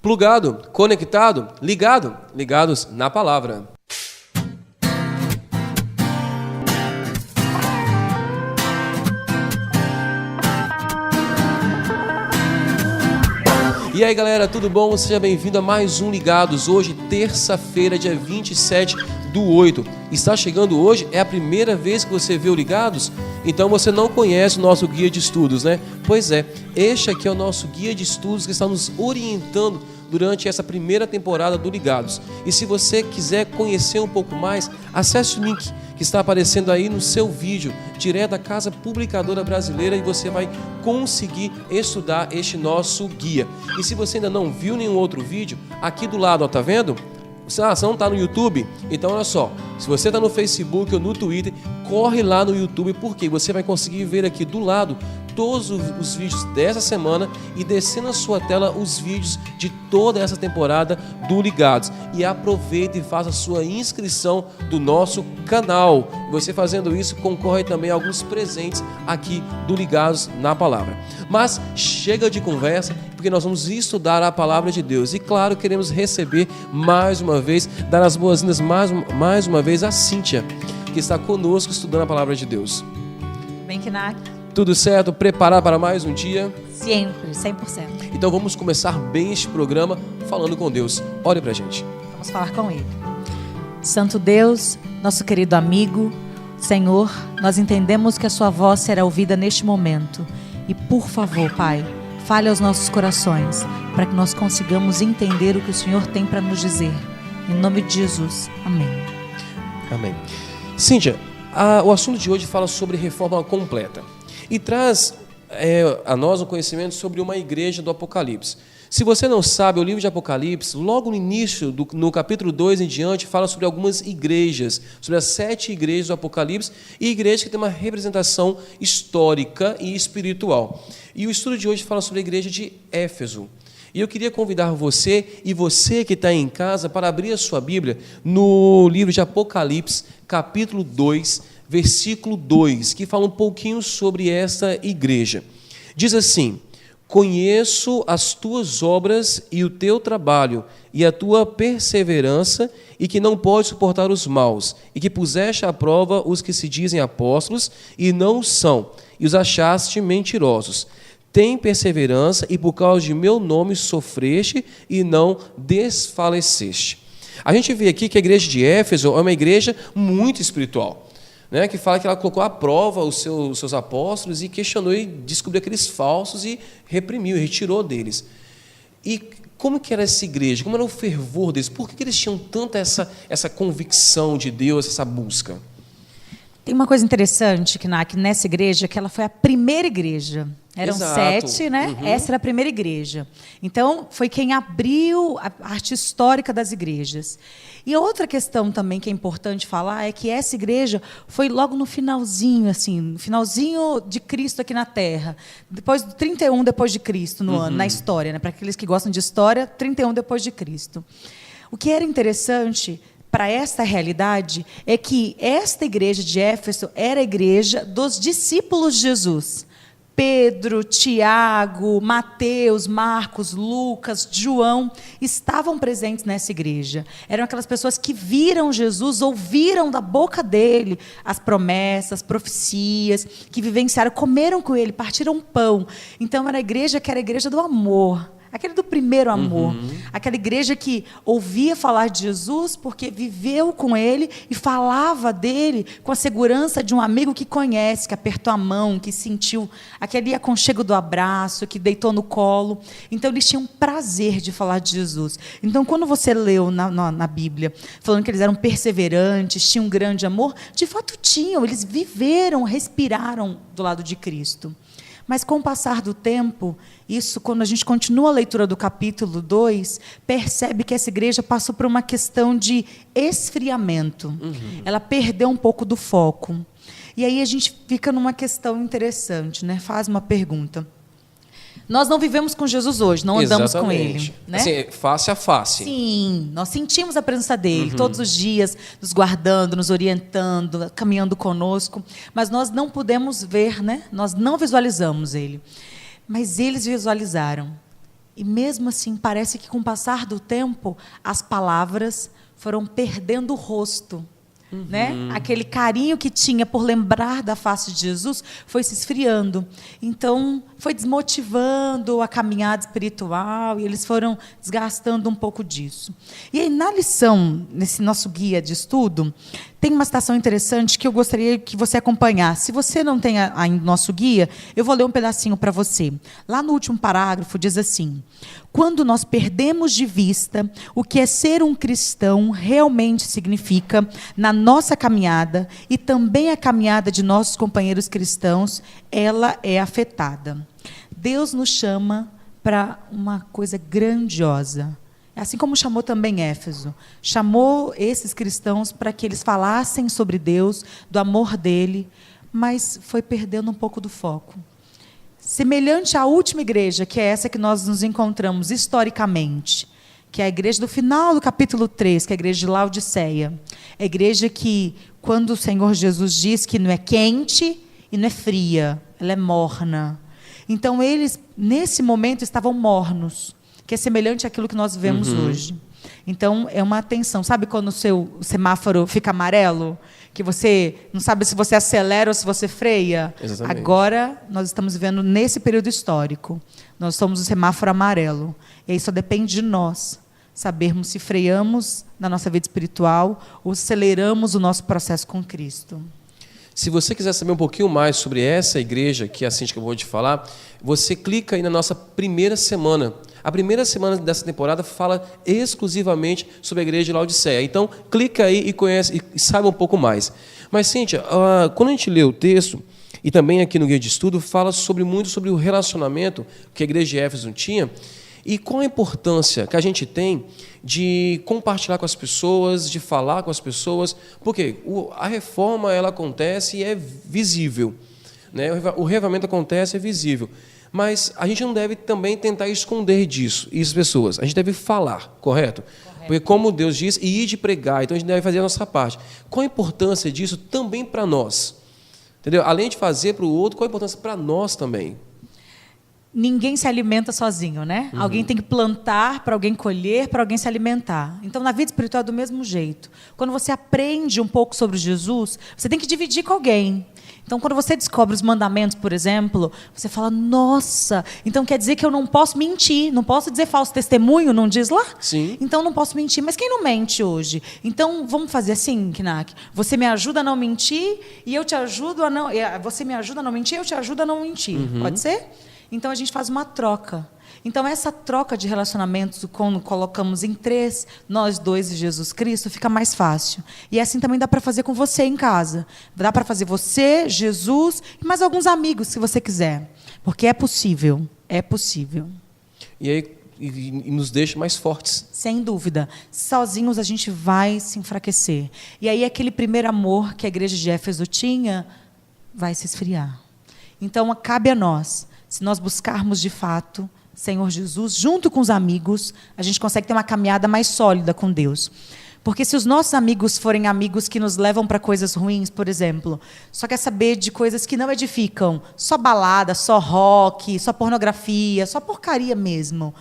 Plugado, conectado, ligado, ligados na palavra. E aí galera, tudo bom? Seja bem-vindo a mais um Ligados. Hoje, terça-feira, dia 27/8. Está chegando hoje? É a primeira vez que você vê o Ligados? Então você não conhece o nosso guia de estudos, né? Pois é, este aqui é o nosso guia de estudos que está nos orientando durante essa primeira temporada do Ligados. E se você quiser conhecer um pouco mais, acesse o link que está aparecendo aí no seu vídeo, direto da Casa Publicadora Brasileira, e você vai conseguir estudar este nosso guia. E se você ainda não viu nenhum outro vídeo, aqui do lado, ó, tá vendo? Você não está no YouTube? Então olha só, se você está no Facebook ou no Twitter, corre lá no YouTube, porque você vai conseguir ver aqui do lado todos os vídeos dessa semana e descer na sua tela os vídeos de toda essa temporada do Ligados. E aproveite e faça a sua inscrição do nosso canal. Você fazendo isso concorre também a alguns presentes aqui do Ligados na Palavra. Mas chega de conversa, porque nós vamos estudar a Palavra de Deus. E claro, queremos receber mais uma vez, dar as boas-vindas mais uma vez a Cíntia, que está conosco estudando a Palavra de Deus. Bem, Kinak. Tudo certo? Preparado para mais um dia? Sempre, 100%. Então vamos começar bem este programa falando com Deus. Olhe pra gente. Vamos falar com Ele. Santo Deus, nosso querido amigo, Senhor, nós entendemos que a Sua voz será ouvida neste momento. E por favor, Pai, fale aos nossos corações, para que nós consigamos entender o que o Senhor tem para nos dizer. Em nome de Jesus. Amém. Amém. Cíntia, o assunto de hoje fala sobre reforma completa. E traz a nós um conhecimento sobre uma igreja do Apocalipse. Se você não sabe, o livro de Apocalipse, logo no início, no capítulo 2 em diante, fala sobre algumas igrejas, sobre as 7 igrejas do Apocalipse, e igrejas que têm uma representação histórica e espiritual. E o estudo de hoje fala sobre a igreja de Éfeso. E eu queria convidar você e você que está em casa para abrir a sua Bíblia no livro de Apocalipse, capítulo 2, versículo 2, que fala um pouquinho sobre esta igreja. Diz assim: conheço as tuas obras e o teu trabalho e a tua perseverança, e que não podes suportar os maus, e que puseste à prova os que se dizem apóstolos e não são, e os achaste mentirosos. Tem perseverança, e por causa de meu nome sofreste e não desfaleceste. A gente vê aqui que a igreja de Éfeso é uma igreja muito espiritual, né? Que fala que ela colocou à prova os seus apóstolos e questionou e descobriu aqueles falsos e reprimiu, e retirou deles. E como que era essa igreja? Como era o fervor deles? Por que eles tinham tanta essa convicção de Deus, essa busca? Tem uma coisa interessante, Kinak, nessa igreja, que ela foi a primeira igreja. Eram Exato. 7, né? Uhum. Essa era a primeira igreja. Então, foi quem abriu a arte histórica das igrejas. E outra questão também que é importante falar é que essa igreja foi logo no finalzinho, assim, no finalzinho de Cristo aqui na Terra. Depois do 31 depois de Cristo no ano, na história, né? Para aqueles que gostam de história, 31 depois de Cristo. O que era interessante para esta realidade é que esta igreja de Éfeso era a igreja dos discípulos de Jesus. Pedro, Tiago, Mateus, Marcos, Lucas, João estavam presentes nessa igreja. Eram aquelas pessoas que viram Jesus, ouviram da boca dele as promessas, profecias, que vivenciaram, comeram com ele, partiram pão. Então era a igreja que era a igreja do amor. Aquele do primeiro amor. Aquela igreja que ouvia falar de Jesus porque viveu com ele e falava dele com a segurança de um amigo que conhece, que apertou a mão, que sentiu aquele aconchego do abraço, que deitou no colo. Então, eles tinham prazer de falar de Jesus. Então, quando você leu na Bíblia, falando que eles eram perseverantes, tinham um grande amor, de fato tinham. Eles viveram, respiraram do lado de Cristo. Mas, com o passar do tempo, isso, quando a gente continua a leitura do capítulo 2, percebe que essa igreja passou por uma questão de esfriamento. Ela perdeu um pouco do foco. E aí a gente fica numa questão interessante, né? Faz uma pergunta. Nós não vivemos com Jesus hoje, não andamos com Ele. Né? Assim, face a face. Sim, nós sentimos a presença dEle todos os dias, nos guardando, nos orientando, caminhando conosco, mas nós não podemos ver, né? Nós não visualizamos Ele. Mas eles visualizaram. E mesmo assim, parece que com o passar do tempo, as palavras foram perdendo o rosto. Né? Aquele carinho que tinha por lembrar da face de Jesus foi se esfriando. Então, foi desmotivando a caminhada espiritual e eles foram desgastando um pouco disso. E aí, na lição, nesse nosso guia de estudo, tem uma citação interessante que eu gostaria que você acompanhasse. Se você não tem ainda o nosso guia, eu vou ler um pedacinho para você. Lá no último parágrafo diz assim: quando nós perdemos de vista o que é ser um cristão realmente significa na nossa caminhada e também a caminhada de nossos companheiros cristãos, ela é afetada. Deus nos chama para uma coisa grandiosa. Assim como chamou também Éfeso. Chamou esses cristãos para que eles falassem sobre Deus, do amor dele, mas foi perdendo um pouco do foco. Semelhante à última igreja, que é essa que nós nos encontramos historicamente, que é a igreja do final do capítulo 3, que é a igreja de Laodiceia. É a igreja que, quando o Senhor Jesus diz que não é quente e não é fria, ela é morna. Então, eles, nesse momento, estavam mornos, que é semelhante àquilo que nós vemos hoje. Então, é uma tensão. Sabe quando o seu semáforo fica amarelo? Que você não sabe se você acelera ou se você freia? Exatamente. Agora, nós estamos vivendo nesse período histórico. Nós somos o semáforo amarelo. E aí só depende de nós sabermos se freamos na nossa vida espiritual ou aceleramos o nosso processo com Cristo. Se você quiser saber um pouquinho mais sobre essa igreja que a Cíntia acabou de falar, você clica aí na nossa primeira semana. A primeira semana dessa temporada fala exclusivamente sobre a igreja de Laodiceia. Então, clica aí e conhece e saiba um pouco mais. Mas, Cíntia, quando a gente lê o texto, e também aqui no guia de estudo, fala muito sobre o relacionamento que a igreja de Éfeso tinha e qual a importância que a gente tem de compartilhar com as pessoas, de falar com as pessoas, porque a reforma ela acontece e é visível, né? O reavivamento acontece e é visível, mas a gente não deve também tentar esconder disso, isso pessoas, a gente deve falar, correto? Porque como Deus diz, e ir de pregar, então a gente deve fazer a nossa parte. Qual a importância disso também para nós? Entendeu? Além de fazer para o outro, qual a importância para nós também? Ninguém se alimenta sozinho, né? Alguém tem que plantar para alguém colher, para alguém se alimentar. Então, na vida espiritual é do mesmo jeito. Quando você aprende um pouco sobre Jesus, você tem que dividir com alguém. Então, quando você descobre os mandamentos, por exemplo, você fala, nossa, então quer dizer que eu não posso mentir, não posso dizer falso testemunho, não diz lá? Sim. Então, não posso mentir. Mas quem não mente hoje? Então, vamos fazer assim, Knack? Você me ajuda a não mentir e eu te ajudo a não... Você me ajuda a não mentir e eu te ajudo a não mentir. Pode ser? Então, a gente faz uma troca. Então, essa troca de relacionamentos, quando colocamos em 3, nós dois e Jesus Cristo, fica mais fácil. E assim também dá para fazer com você em casa. Dá para fazer você, Jesus e mais alguns amigos, se você quiser. Porque é possível. É possível. E aí e nos deixa mais fortes. Sem dúvida. Sozinhos a gente vai se enfraquecer. E aí aquele primeiro amor que a igreja de Éfeso tinha vai se esfriar. Então, cabe a nós. Se nós buscarmos, de fato, Senhor Jesus, junto com os amigos, a gente consegue ter uma caminhada mais sólida com Deus. Porque se os nossos amigos forem amigos que nos levam para coisas ruins, por exemplo, só quer saber de coisas que não edificam, só balada, só rock, só pornografia, só porcaria mesmo,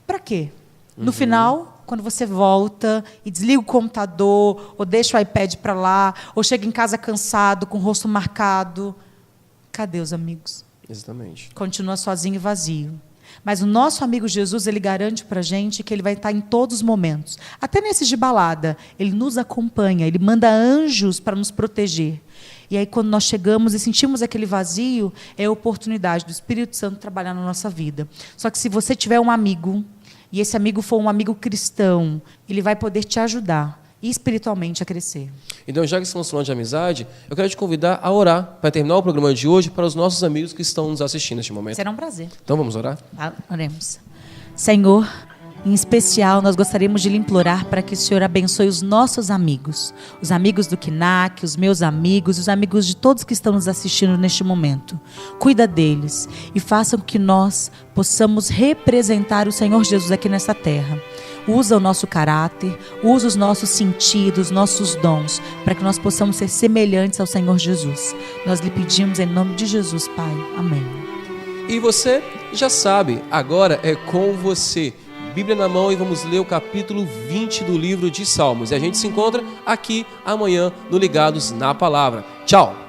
para quê? No final, quando você volta e desliga o computador, ou deixa o iPad para lá, ou chega em casa cansado, com o rosto marcado, cadê os amigos? Exatamente. Continua sozinho e vazio. Mas o nosso amigo Jesus, ele garante para a gente que ele vai estar em todos os momentos. Até nesses de balada, ele nos acompanha, ele manda anjos para nos proteger. E aí, quando nós chegamos e sentimos aquele vazio, é a oportunidade do Espírito Santo trabalhar na nossa vida. Só que se você tiver um amigo, e esse amigo for um amigo cristão, ele vai poder te ajudar espiritualmente a crescer. Então, já que estamos falando de amizade, eu quero te convidar a orar para terminar o programa de hoje para os nossos amigos que estão nos assistindo neste momento. Será um prazer. Então, vamos orar? Oremos. Senhor, em especial, nós gostaríamos de lhe implorar para que o Senhor abençoe os nossos amigos, os amigos do Knack, os meus amigos, os amigos de todos que estão nos assistindo neste momento. Cuida deles e faça com que nós possamos representar o Senhor Jesus aqui nessa terra. Usa o nosso caráter, usa os nossos sentidos, nossos dons, para que nós possamos ser semelhantes ao Senhor Jesus. Nós lhe pedimos em nome de Jesus, Pai. Amém. E você já sabe, agora é com você. Bíblia na mão e vamos ler o capítulo 20 do livro de Salmos. E a gente se encontra aqui amanhã no Ligados na Palavra. Tchau!